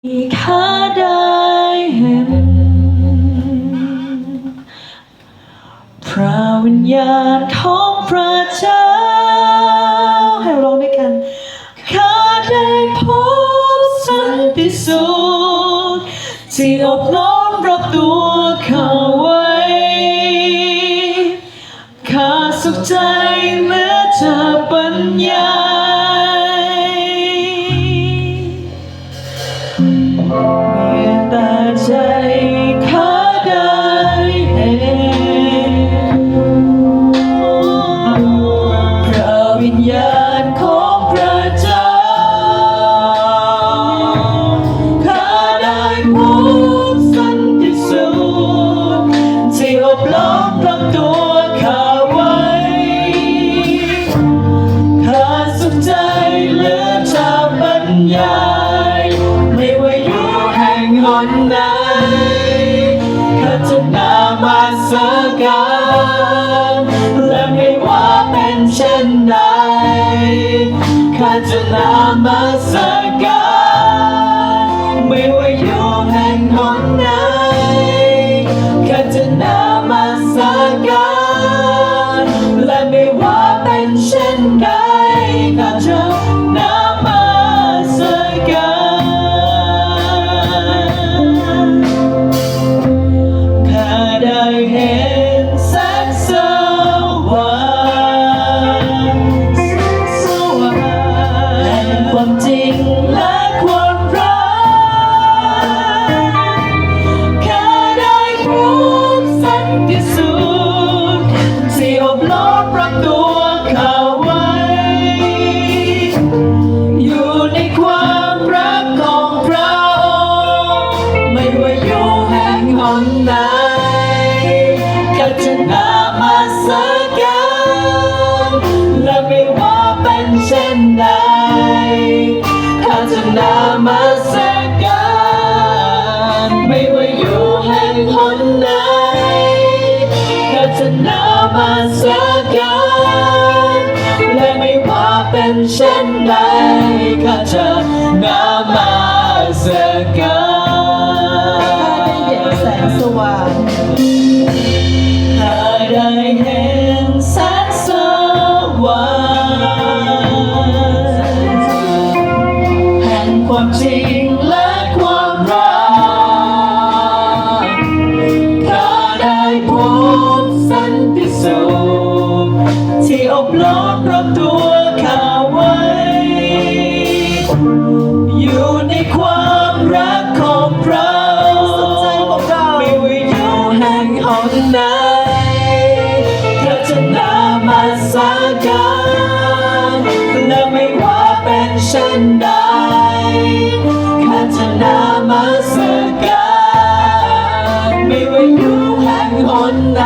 ข้าได้เห็นพระวิญญาณของพระเจ้าให้เราร้องด้วยกันข้าได้พบสันติสุขที่อบล้อมรอบตัวข้าไว้ข้าสุขใจเหลือจะบรรยายมีแต่ใจข้าได้เองพระวิญญาณของพระเจ้าข้าได้พบสันติสุขที่อบล้อมรอบตัวข้าไว้ข้าสุขใจเหลือจะบรรยายไม่ว่าอยู่แห่งหนไหนข้าจะนมัสการและไม่ว่าเป็นเช่นใดข้าจะนมัสการไม่ว่าอยู่แห่งหนไหนข้าจะนมัสการและไม่ว่าเป็นเช่นใดข้าจะนมัสการข้าได้เห็นแสงสว่างแห่งความจริงและความรักข้าได้พบสันติสุขที่อบล้อมรอบตัวข้าไว้อยู่ในความรักของพระองค์ไม่ว่าอยู่แห่งหนไหนข้าจะนมัสการและไม่ว่าเป็นเช่นใดข้าจะนมัสการไม่ว่าอยู่แห่งหนไหนข้าจะนมัสการและไม่ว่าเป็นเช่นใดข้าจะนมัสการได้เห็นแสงสว่างข้าได้เห็นแสงสว่างแห่งความจริงและความรักข้าได้พบสันติสุขที่อบล้อมรอบตัวข้าไว้อยู่ในความรักของพระองค์ไม่ว่าอยู่แห่งหนไหนข้าจะนมัสการและไม่ว่าเป็นเช่นใดข้าจะนมัสการไม่ว่าอยู่แห่งหนไหน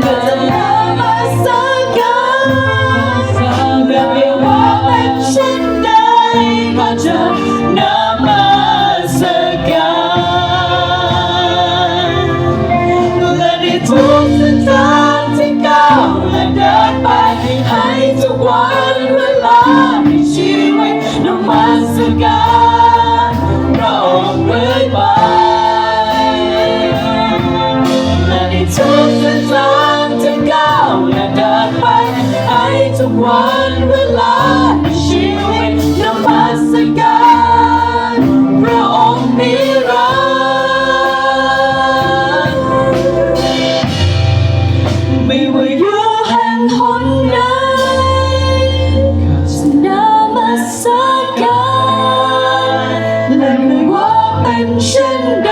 ข้าจะนมัสการและไม่ว่าเป็นเช่นใดข้าจะนมัสการและในทุกเส้นทางที่ก้าวและเดินไปให้ทุกวันเวลาในชีวิตนมัสการพระองค์เรื่อยไปและในทุกเส้นทางที่ก้าวและเดินไปให้ทุกวันเวลาในชีวิตนมัสการพระองค์นิรันดร์ไม่ว่าอยู่แห่งหนไหนข้าจะนมัสการและไม่ว่าเป็นเช่นใด